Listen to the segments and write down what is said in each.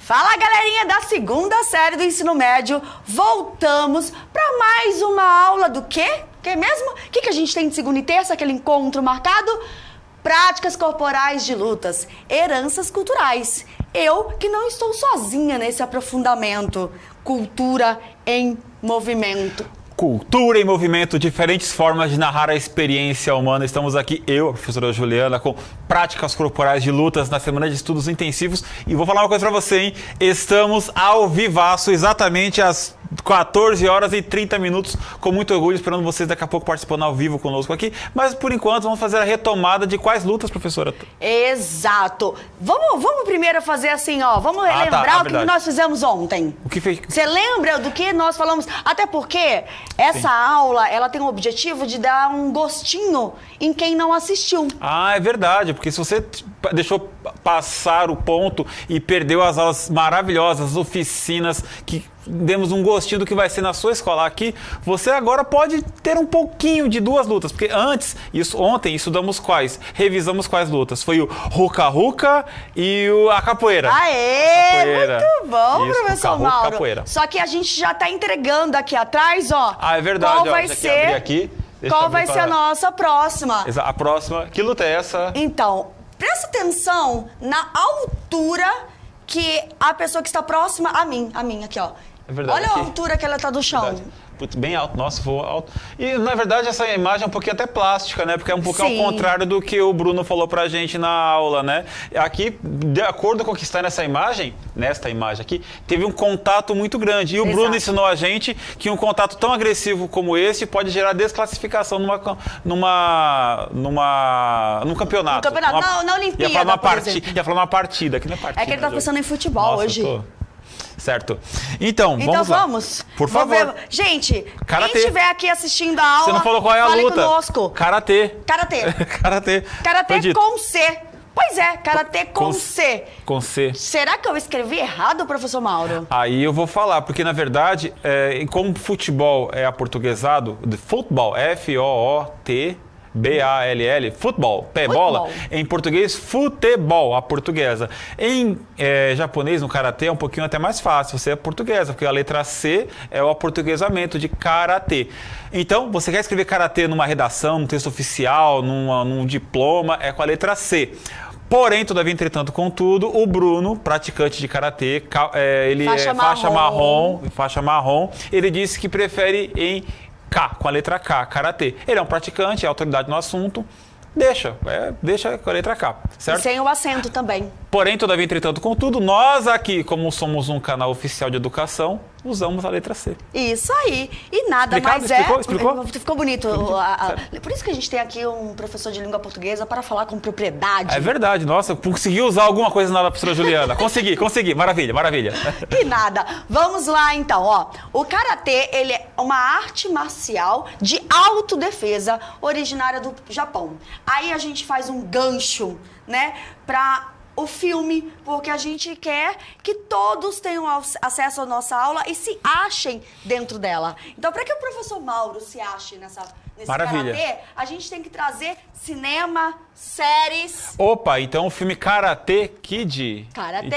Fala, galerinha da segunda série do ensino médio. Voltamos para mais uma aula do quê? Que mesmo? O que a gente tem de segunda e terça, aquele encontro marcado? Práticas corporais de lutas, heranças culturais. Eu que não estou sozinha nesse aprofundamento. Cultura em movimento. Cultura em movimento, diferentes formas de narrar a experiência humana. Estamos aqui, eu, a professora Juliana, com práticas corporais de lutas na semana de estudos intensivos. E vou falar uma coisa pra você, hein? Estamos ao vivaço, exatamente às 14 horas e 30 minutos, com muito orgulho, esperando vocês daqui a pouco participando ao vivo conosco aqui. Mas, por enquanto, vamos fazer a retomada de quais lutas, professora? Exato. Vamos primeiro fazer assim, ó. Vamos relembrar o que nós fizemos ontem. O que fez? Você lembra do que nós falamos? Até porque essa aula, ela tem o objetivo de dar um gostinho em quem não assistiu. Ah, é verdade, porque se você deixou passar o ponto e perdeu as aulas maravilhosas, oficinas, que demos um gostinho do que vai ser na sua escola aqui, você agora pode ter um pouquinho de duas lutas, porque ontem estudamos quais? Revisamos quais lutas? Foi o Ruca-Ruca e a capoeira. Aê, muito bom, professor Mauro. Capoeira. Só que a gente já está entregando aqui atrás, ó. Ah, é verdade. Qual vai ser, aqui. qual vai ser a nossa próxima? A próxima, que luta é essa? Então, presta atenção na altura que a pessoa que está próxima a mim aqui, ó. É verdade, olha a altura que ela tá do chão. Putz, bem alto, nossa, voou alto. E, na verdade, essa imagem é um pouquinho até plástica, né? Porque é um pouco ao contrário do que o Bruno falou pra gente na aula, né? Aqui, de acordo com o que está nessa imagem, nesta imagem aqui, teve um contato muito grande. E o Bruno ensinou a gente que um contato tão agressivo como esse pode gerar desclassificação num campeonato. Na Olimpíada, ia falar uma partida, que não é partida. É que ele tá pensando em futebol hoje. Certo. Então vamos lá. Por favor. Gente, karatê. Quem estiver aqui assistindo a aula, você não falou qual é a luta? Conosco. Karatê. Karatê com C. Pois é, karatê com C. Com C. Será que eu escrevi errado, professor Mauro? Aí eu vou falar, porque na verdade, como futebol é aportuguesado, de futebol, F-O-O-T... B-A-L-L, futebol, bola, em português, futebol, a portuguesa. Em japonês, no karatê, é um pouquinho até mais fácil, você é portuguesa, porque a letra C é o aportuguesamento de karatê. Então, você quer escrever karatê numa redação, num texto oficial, num diploma, é com a letra C. Porém, todavia, entretanto, contudo, o Bruno, praticante de karatê, ele faixa marrom, ele disse que prefere em K, com a letra K, karatê. Ele é um praticante, é autoridade no assunto, deixa com a letra K, certo? E sem o acento também. Porém, todavia, entretanto, contudo, nós aqui, como somos um canal oficial de educação, usamos a letra C. Isso aí. E nada mais Explicou? Ficou bonito. Por isso que a gente tem aqui um professor de língua portuguesa para falar com propriedade. É verdade. Nossa, consegui usar alguma coisa na aula da professora Juliana. Consegui. Maravilha. E nada. Vamos lá, então. Ó, o karatê, ele é uma arte marcial de autodefesa originária do Japão. Aí a gente faz um gancho, né, para o filme, porque a gente quer que todos tenham acesso à nossa aula e se achem dentro dela. Então, para que o professor Mauro se ache nesse karatê, a gente tem que trazer cinema, séries... Opa, então o filme Karate Kid.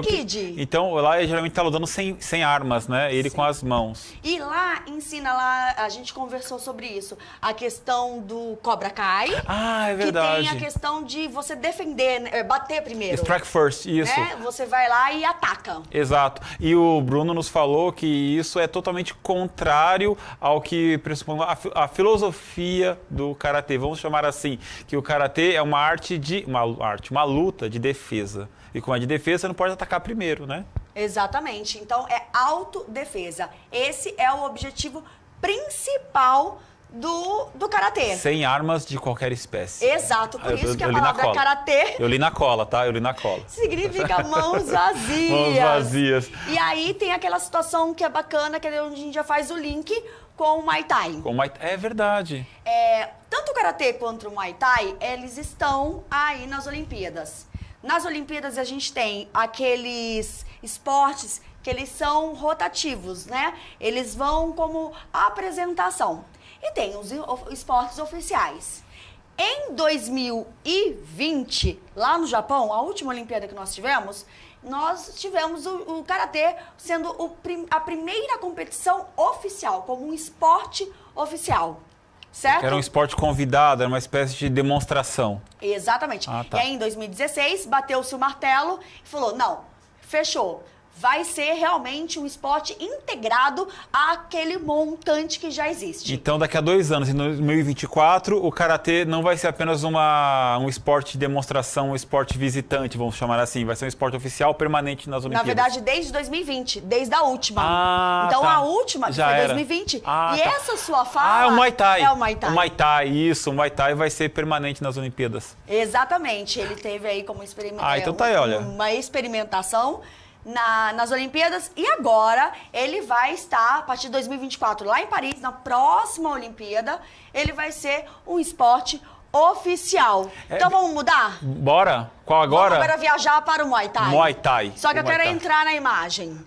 Kid. Então, lá ele geralmente tá lutando sem armas, né? Ele com as mãos. E lá, a gente conversou sobre isso. A questão do Cobra Kai. Ah, é verdade. Que tem a questão de você defender, bater primeiro. Strike first, isso. Né? Você vai lá e ataca. Exato. E o Bruno nos falou que isso é totalmente contrário ao que pressupõe a filosofia do Karatê. Vamos chamar assim, que o Karatê é uma luta de defesa. E como é de defesa, você não pode atacar primeiro, né? Exatamente. Então, é autodefesa. Esse é o objetivo principal do karatê. Sem armas de qualquer espécie. Exato, por isso que a palavra karatê... Eu li na cola, tá? Significa mãos vazias. Mãos vazias. E aí tem aquela situação que é bacana, que é onde a gente já faz o link com o Muay Thai. É verdade. Tanto o karatê quanto o Muay Thai, eles estão aí nas Olimpíadas. Nas Olimpíadas a gente tem aqueles esportes que eles são rotativos, né? Eles vão como apresentação. E tem os esportes oficiais. Em 2020, lá no Japão, a última Olimpíada que nós tivemos o Karatê sendo a primeira competição oficial, como um esporte oficial. Certo? Era um esporte convidado, era uma espécie de demonstração. Exatamente. Ah, tá. E aí, em 2016, bateu-se o martelo e falou, não, fechou. Vai ser realmente um esporte integrado àquele montante que já existe. Então, daqui a 2 anos, em 2024, o Karatê não vai ser apenas um esporte de demonstração, um esporte visitante, vamos chamar assim. Vai ser um esporte oficial permanente nas Olimpíadas. Na verdade, desde 2020, desde a última. Ah, então, tá. A última, que já foi era. 2020. Ah, e tá. essa sua fala... Ah, o Muay Thai. É o Muay Thai. O Muay Thai, isso. O Muay Thai vai ser permanente nas Olimpíadas. Exatamente. Ele teve aí como então tá aí, olha. uma experimentação nas Olimpíadas, e agora ele vai estar, a partir de 2024, lá em Paris, na próxima Olimpíada, ele vai ser um esporte oficial. Então vamos mudar? Bora? Qual agora? Vamos agora viajar para o Muay Thai. Muay Thai. Só que eu quero entrar na imagem.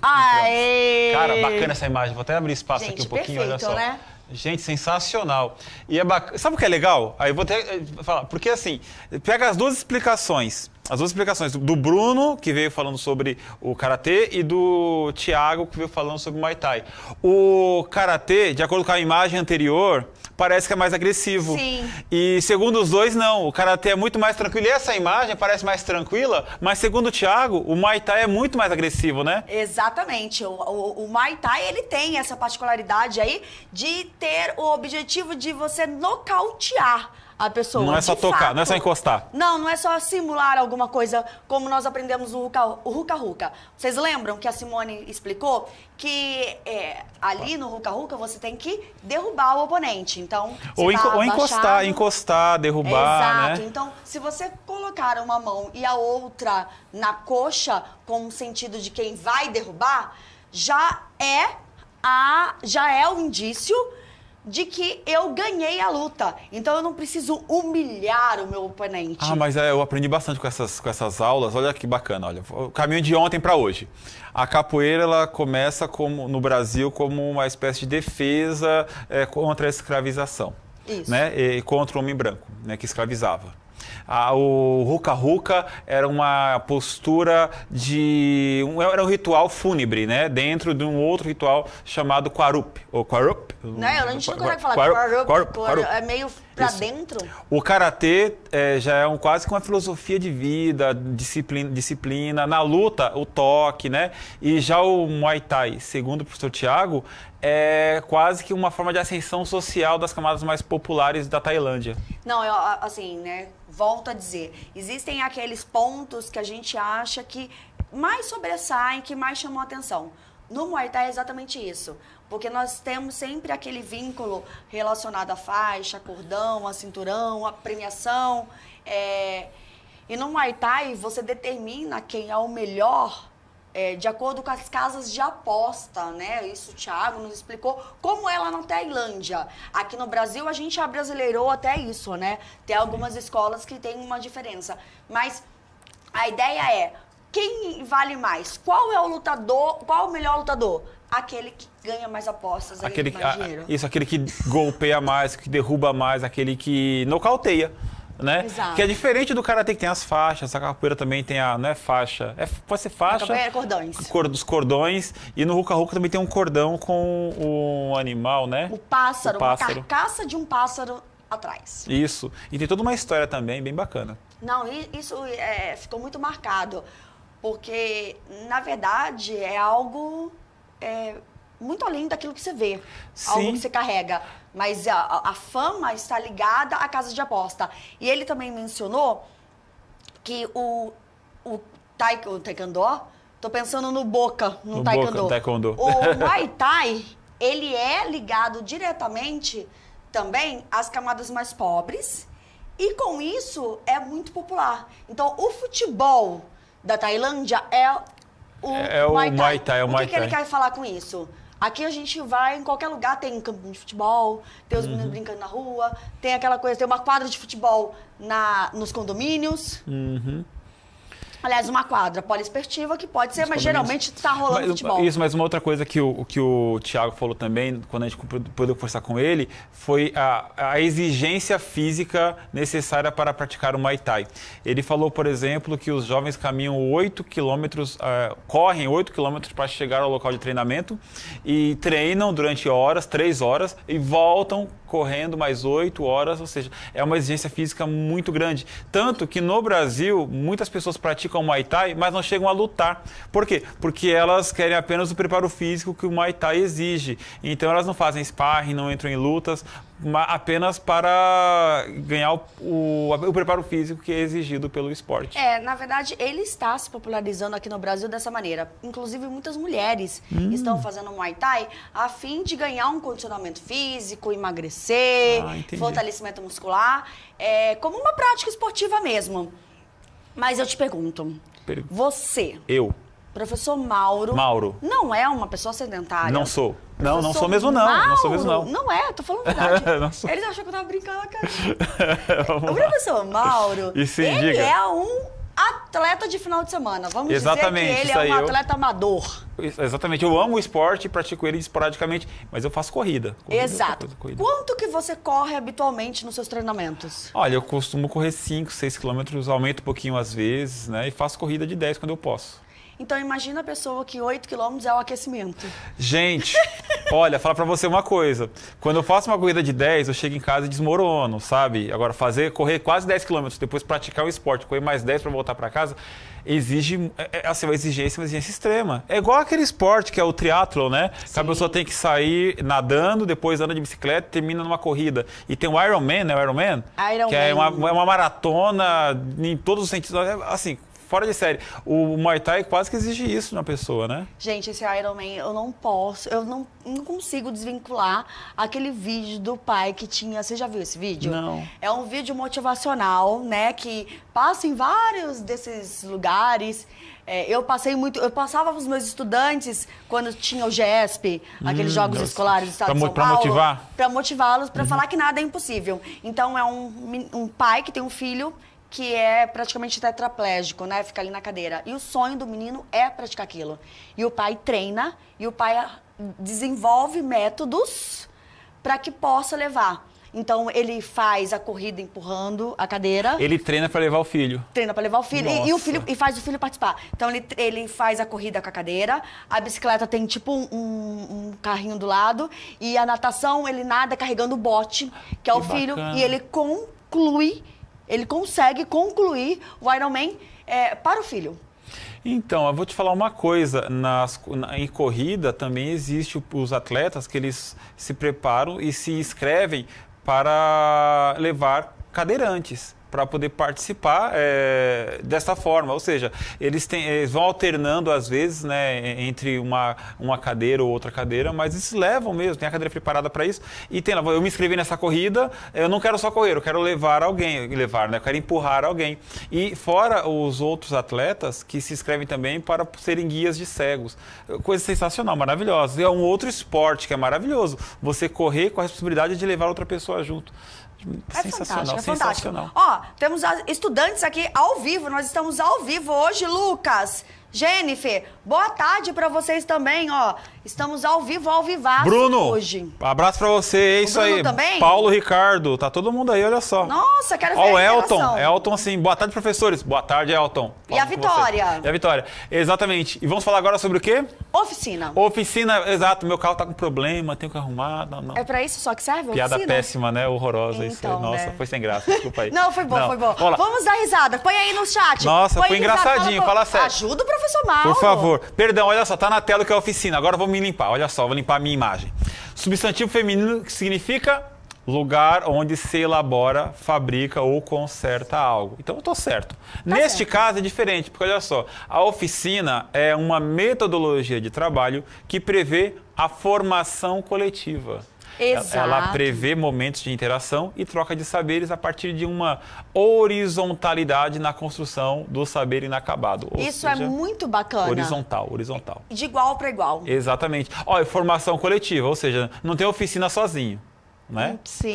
Aê! Cara, bacana essa imagem. Vou até abrir espaço aqui um pouquinho, perfeito, olha só. Né? Gente, sensacional. E é bacana. Sabe o que é legal? Aí eu vou até falar. Porque assim, pega as duas explicações. As duas explicações do Bruno, que veio falando sobre o Karatê, e do Thiago, que veio falando sobre o Muay Thai. O Karatê, de acordo com a imagem anterior, parece que é mais agressivo. Sim. E segundo os dois, não. O Karatê é muito mais tranquilo. E essa imagem parece mais tranquila, mas segundo o Thiago, o Muay Thai é muito mais agressivo, né? Exatamente. O Muay Thai, ele tem essa particularidade aí de ter o objetivo de você nocautear a pessoa. Não é só tocar, fato, não é só encostar. Não é só simular alguma coisa como nós aprendemos o Ruka-Ruka. Vocês lembram que a Simone explicou que ali no Ruka-Ruka você tem que derrubar o oponente. Então, ou encostar, derrubar, exato. Né? Então, se você colocar uma mão e a outra na coxa, com o sentido de quem vai derrubar, já é o indício de que eu ganhei a luta. Então eu não preciso humilhar o meu oponente. Ah, mas eu aprendi bastante com essas aulas. Olha que bacana, olha. O caminho de ontem para hoje. A capoeira, ela começa no Brasil como uma espécie de defesa contra a escravização. Isso. Né? E contra o homem branco, né, que escravizava. O Ruka-Ruka era uma postura era um ritual fúnebre, né? Dentro de um outro ritual chamado Kwarup. Ou Kwarup. Né? A gente não consegue falar Kwarup. É meio pra Isso. dentro. O Karatê já é quase que uma filosofia de vida, disciplina. Na luta, o toque, né? E já o Muay Thai, segundo o professor Thiago, é quase que uma forma de ascensão social das camadas mais populares da Tailândia. Não, assim, né? Volto a dizer, existem aqueles pontos que a gente acha que mais sobressaem, que mais chamam a atenção. No Muay Thai é exatamente isso, porque nós temos sempre aquele vínculo relacionado à faixa, cordão, a cinturão, a premiação. E no Muay Thai você determina quem é o melhor de acordo com as casas de aposta, né? Isso o Thiago nos explicou como é lá na Tailândia. Aqui no Brasil a gente abrasileirou até isso, né? Tem algumas escolas que tem uma diferença. Mas a ideia é, quem vale mais? Qual é o melhor lutador? Aquele que ganha mais apostas, mais dinheiro. Isso, aquele que golpeia mais, que derruba mais, aquele que nocauteia. Né? Exato. Que é diferente do karatê, que tem as faixas, a capoeira também tem não é faixa, pode ser faixa. A capoeira é cordões. Dos cordões, e no Ruka-Ruka também tem um cordão com o animal, né? O pássaro, uma carcaça de um pássaro atrás. Isso, e tem toda uma história também bem bacana. Não, isso ficou muito marcado, porque na verdade é algo muito além daquilo que você vê, Sim. algo que você carrega. Mas a fama está ligada à casa de aposta. E ele também mencionou que o taekwondo, tô pensando no Boca, no taekwondo. O Muay Thai, ele é ligado diretamente também às camadas mais pobres. E com isso, é muito popular. Então, o futebol da Tailândia é o Muay Thai. O que ele quer falar com isso? Aqui a gente vai, em qualquer lugar, tem um campo de futebol, tem os meninos brincando na rua, tem aquela coisa, tem uma quadra de futebol nos condomínios. Aliás, uma quadra poliesportiva que pode ser, mas geralmente está rolando futebol. Isso, mas uma outra coisa que o Thiago falou também, quando a gente pôde conversar com ele, foi a exigência física necessária para praticar o Muay Thai. Ele falou, por exemplo, que os jovens caminham 8 quilômetros, correm 8 quilômetros para chegar ao local de treinamento e treinam durante horas, 3 horas, e voltam correndo mais 8 horas, ou seja, é uma exigência física muito grande. Tanto que no Brasil, muitas pessoas praticam o Muay Thai, mas não chegam a lutar. Por quê? Porque elas querem apenas o preparo físico que o Muay Thai exige. Então elas não fazem sparring, não entram em lutas, apenas para ganhar o preparo físico que é exigido pelo esporte. Na verdade, ele está se popularizando aqui no Brasil dessa maneira. Inclusive, muitas mulheres estão fazendo Muay Thai a fim de ganhar um condicionamento físico, emagrecer, fortalecimento muscular, como uma prática esportiva mesmo. Mas eu te pergunto, você... Professor Mauro. Não é uma pessoa sedentária. Não sou. Não sou mesmo não. Não sou mesmo não. Não é, tô falando a verdade. Eles acham que eu tava brincando, cara. O professor Mauro, ele é um atleta de final de semana. Vamos dizer que ele é um atleta amador. Exatamente. Eu amo o esporte e pratico ele esporadicamente, mas eu faço corrida. Exato. Quanto que você corre habitualmente nos seus treinamentos? Olha, eu costumo correr 5, 6 quilômetros, aumento um pouquinho às vezes, né? E faço corrida de 10 quando eu posso. Então imagina a pessoa que 8 quilômetros é o aquecimento. Gente, olha, falar pra você uma coisa. Quando eu faço uma corrida de 10, eu chego em casa e desmorono, sabe? Agora, correr quase 10 quilômetros, depois praticar o esporte, correr mais 10 para voltar para casa, exige, assim, uma exigência extrema. É igual aquele esporte que é o triatlon, né? Sim. Que a pessoa tem que sair nadando, depois anda de bicicleta e termina numa corrida. E tem o Ironman, né? O Ironman, que é uma maratona em todos os sentidos, assim... Fora de série. O Muay Thai quase que exige isso na pessoa, né? Gente, esse Ironman, eu não consigo desvincular aquele vídeo do pai que tinha... Você já viu esse vídeo? Não. É um vídeo motivacional, né? Que passa em vários desses lugares. Eu passava para os meus estudantes quando tinha o GESP, aqueles jogos escolares do estado de São Paulo. Para motivar? Para motivá-los, para falar que nada é impossível. Então, é um pai que tem um filho que é praticamente tetraplégico, né? Fica ali na cadeira. E o sonho do menino é praticar aquilo. E o pai treina, e o pai desenvolve métodos para que possa levar. Então, ele faz a corrida empurrando a cadeira. Ele treina para levar o filho. Treina para levar o filho. E faz o filho participar. Então, ele faz a corrida com a cadeira. A bicicleta tem tipo um carrinho do lado. E a natação, ele nada carregando o bote, que é o filho. Bacana. E ele consegue concluir o Ironman para o filho. Então, eu vou te falar uma coisa. Em corrida também existe os atletas que eles se preparam e se inscrevem para levar cadeirantes, para poder participar dessa forma. Ou seja, eles vão alternando às vezes, né, entre uma cadeira ou outra cadeira, mas eles levam mesmo, tem a cadeira preparada para isso. E eu me inscrevi nessa corrida, eu não quero só correr, eu quero levar alguém, né, eu quero empurrar alguém. E fora os outros atletas que se inscrevem também para serem guias de cegos. Coisa sensacional, maravilhosa. E é um outro esporte que é maravilhoso, você correr com a responsabilidade de levar outra pessoa junto. Sensacional, sensacional. Ó, temos estudantes aqui ao vivo, nós estamos ao vivo hoje, Lucas, Jennifer, boa tarde pra vocês também, ó. Estamos ao vivo, ao vivaço Bruno, hoje. Abraço pra você, é isso aí. Também? Paulo, Ricardo, tá todo mundo aí, olha só. Nossa, quero ver ó, o Elton, assim, boa tarde, professores. Boa tarde, Elton. E a Vitória. E a Vitória, exatamente. E vamos falar agora sobre o quê? Oficina. Oficina, exato. Meu carro tá com problema, tenho que arrumar. Não. É pra isso só que serve a Piada oficina? péssima, né? Horrorosa isso aí. Nossa, foi sem graça, desculpa aí. Não, foi bom, foi bom. Vamos dar risada, põe aí no chat. Nossa, foi engraçadinho, fala sério. Ajuda o professor Mauro. Por favor. Perdão, olha só, tá na tela o que é a oficina. Agora eu vou me limpar, olha só, vou limpar a minha imagem. Substantivo feminino que significa lugar onde se elabora, fabrica ou conserta algo. Então eu tô certo. Neste caso é diferente, porque olha só, a oficina é uma metodologia de trabalho que prevê a formação coletiva. Exato. Ela prevê momentos de interação e troca de saberes a partir de uma horizontalidade na construção do saber inacabado. Isso é muito bacana. Horizontal. De igual para igual. Exatamente. Olha, formação coletiva, ou seja, não tem oficina sozinho. né? Sim.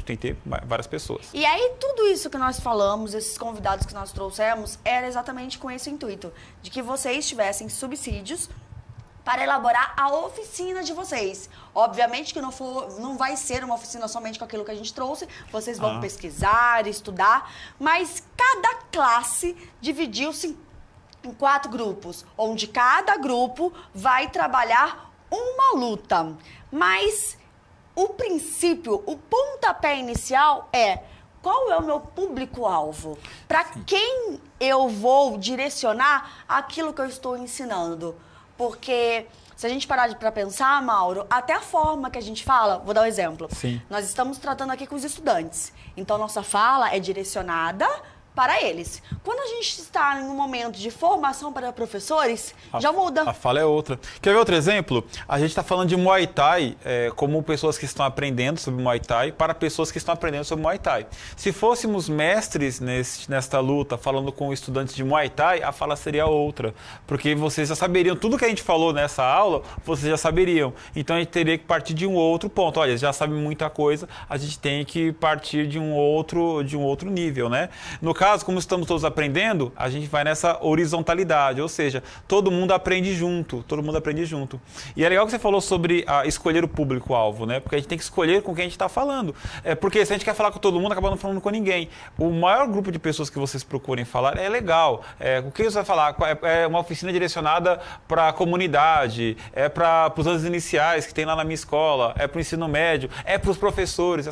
Tem que ter várias pessoas. E aí, tudo isso que nós falamos, esses convidados que nós trouxemos, era exatamente com esse intuito, de que vocês tivessem subsídios para elaborar a oficina de vocês. Obviamente que não vai ser uma oficina somente com aquilo que a gente trouxe, vocês vão pesquisar, estudar, mas cada classe dividiu-se em 4 grupos, onde cada grupo vai trabalhar uma luta. Mas o princípio, o pontapé inicial é: qual é o meu público-alvo? Para quem eu vou direcionar aquilo que eu estou ensinando? Porque se a gente parar para pensar, Mauro, até a forma que a gente fala, vou dar um exemplo. Sim. Nós estamos tratando aqui com os estudantes. Então, nossa fala é direcionada para eles. Quando a gente está em um momento de formação para professores, já muda. A fala é outra. Quer ver outro exemplo? A gente está falando de Muay Thai como pessoas que estão aprendendo sobre Muay Thai para pessoas que estão aprendendo sobre Muay Thai. Se fôssemos mestres nesta luta falando com estudantes de Muay Thai, a fala seria outra. Porque vocês já saberiam, tudo que a gente falou nessa aula, vocês já saberiam. Então a gente teria que partir de um outro ponto. Olha, já sabe muita coisa, a gente tem que partir de um outro nível, né? No caso, como estamos todos aprendendo, a gente vai nessa horizontalidade, ou seja, todo mundo aprende junto, E é legal que você falou sobre escolher o público-alvo, né? Porque a gente tem que escolher com quem a gente está falando. Porque se a gente quer falar com todo mundo, acaba não falando com ninguém. O maior grupo de pessoas que vocês procurem falar é legal. O que você vai falar? É uma oficina direcionada para a comunidade, é para os anos iniciais que tem lá na minha escola, é para o ensino médio, é para os professores.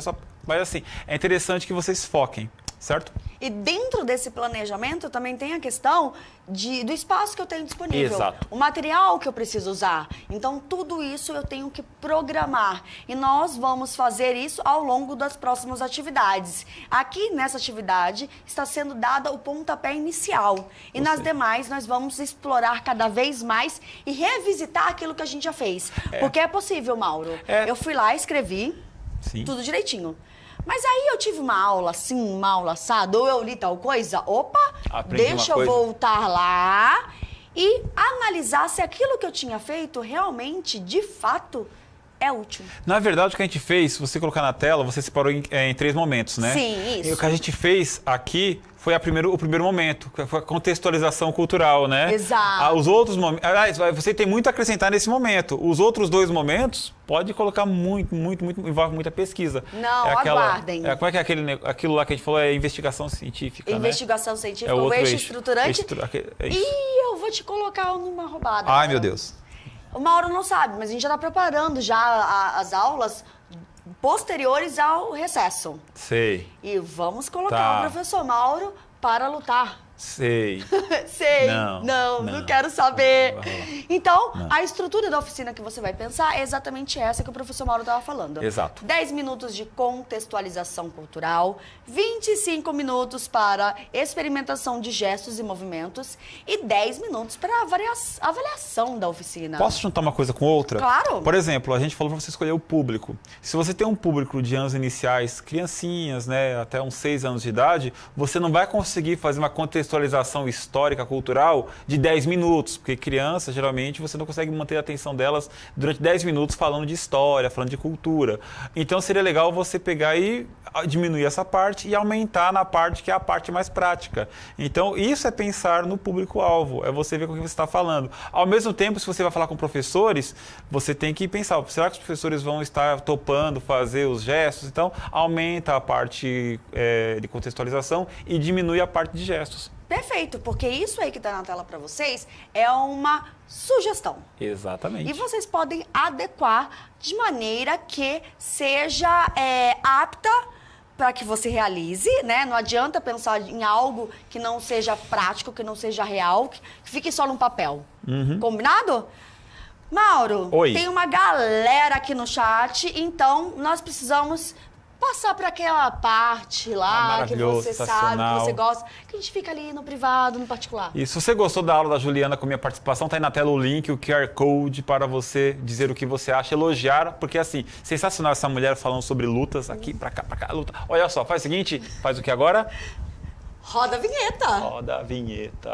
Mas assim, é interessante que vocês foquem. Certo? E dentro desse planejamento também tem a questão do espaço que eu tenho disponível. Exato. O material que eu preciso usar. Então, tudo isso eu tenho que programar. E nós vamos fazer isso ao longo das próximas atividades. Aqui, nessa atividade, está sendo dada o pontapé inicial. E nas demais, nós vamos explorar cada vez mais e revisitar aquilo que a gente já fez. Porque é possível, Mauro. Eu fui lá, escrevi tudo direitinho. Mas aí eu tive uma aula assim, uma aula assada, ou eu li tal coisa, deixa eu voltar lá e analisar se aquilo que eu tinha feito realmente, de fato, é útil. Na verdade, o que a gente fez, se você colocar na tela, você separou em 3 momentos, né? Sim, isso. E o que a gente fez aqui foi o primeiro momento, que foi a contextualização cultural, né? Exato. Os outros momentos... Aliás, você tem muito a acrescentar nesse momento. Os outros 2 momentos, pode colocar muito, envolve muita pesquisa. Não, aguardem. Como é que é aquilo lá que a gente falou? É investigação científica, Investigação científica, o eixo estruturante. E eu vou te colocar numa roubada. Ai, meu Deus. O Mauro não sabe, mas a gente já está preparando já as aulas posteriores ao recesso. Sei. E vamos colocar o professor Mauro para lutar. Sei. Sei. Não quero saber. Então, a estrutura da oficina que você vai pensar é exatamente essa que o professor Mauro estava falando. Exato. 10 minutos de contextualização cultural, 25 minutos para experimentação de gestos e movimentos e 10 minutos para avaliação da oficina. Posso juntar uma coisa com outra? Claro. Por exemplo, a gente falou para você escolher o público. Se você tem um público de anos iniciais, criancinhas, né, até uns 6 anos de idade, você não vai conseguir fazer uma contextualização histórica, cultural, de 10 minutos, porque crianças, geralmente, você não consegue manter a atenção delas durante 10 minutos falando de história, falando de cultura. Então, seria legal você pegar e diminuir essa parte e aumentar na parte que é a parte mais prática. Então, isso é pensar no público-alvo, é você ver com quem você está falando. Ao mesmo tempo, se você vai falar com professores, você tem que pensar, será que os professores vão estar topando fazer os gestos? Então, aumenta a parte de contextualização e diminui a parte de gestos. Perfeito, porque isso aí que está na tela para vocês é uma sugestão. Exatamente. E vocês podem adequar de maneira que seja apta para que você realize, né? Não adianta pensar em algo que não seja prático, que não seja real, que fique só num papel. Combinado? Mauro, tem uma galera aqui no chat, então nós precisamos passar para aquela parte lá que você sabe, que você gosta, que a gente fica ali no privado, no particular. E se você gostou da aula da Juliana com minha participação, tá aí na tela o link, o QR Code para você dizer o que você acha, elogiar, porque assim, sensacional essa mulher falando sobre lutas, aqui, pra cá, luta. Olha só, faz o seguinte, faz o que agora? Roda a vinheta. Roda a vinheta.